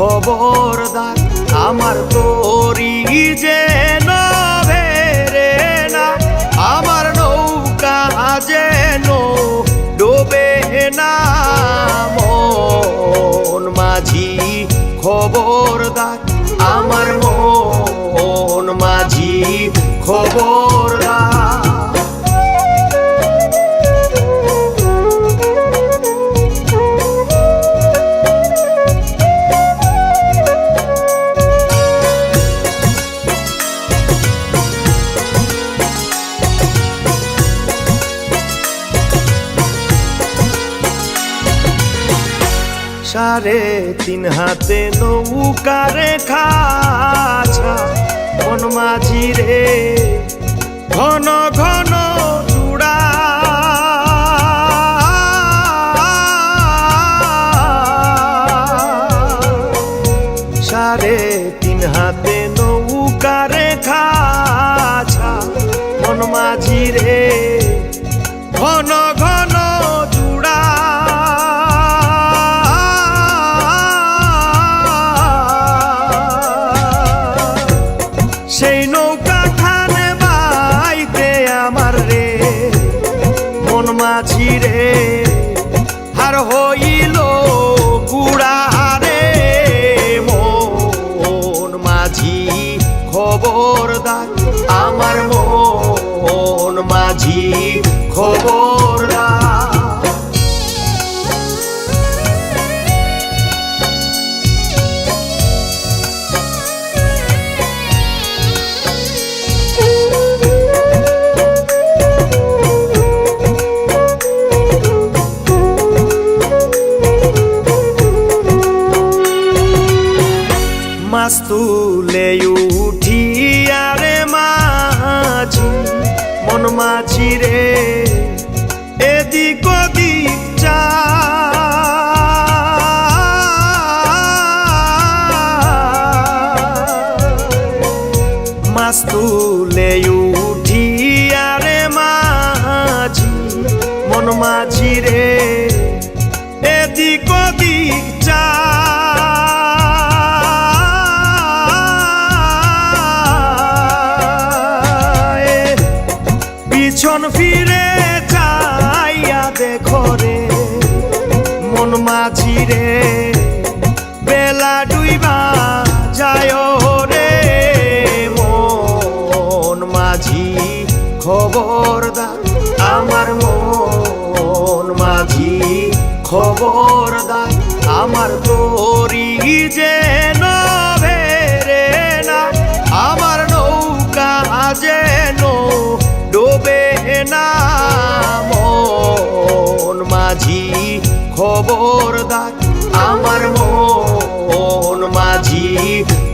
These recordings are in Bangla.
খবরদার আমার তরি যেন ভেরে না, আমার নৌকা যেন ডোবে না। মন মাঝি খবরদার আমার মন মাঝি খবরদার। সাড়ে তিন হাতে নৌকারে খাছা মন মাঝি রে ঘন ঘন চূড়া। সাড়ে তিন হাতে নৌকারে খাছা মন মাঝি রে ঘন ঘন চূড়া। সেই নৌকা খানে বাইতে আমার রে মন মাঝি রে হার হইল গুড়া রে। মন মাঝি খবরদার আমার মন মাঝি খবরদার। মাছ তুলে উঠিয়া রে মাঝি মন মাঝি রে এদিক ওদিক যায়। মাছ তুলে উঠিয়া রে মাঝি মন মাঝি রে এদিক ওদিক যায়। পিছন ফিরে যাইয়া দেখো রে মন মাঝি রে বেলা ডুইবা যায় রে। মন মাঝি খবরদার আমার মন মাঝি খবরদার আমার তরি যেন ভেরে না, আমার নৌকা যেন ডোবে না। মন মাঝি খবরদার আমার মন মাঝি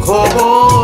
খবর।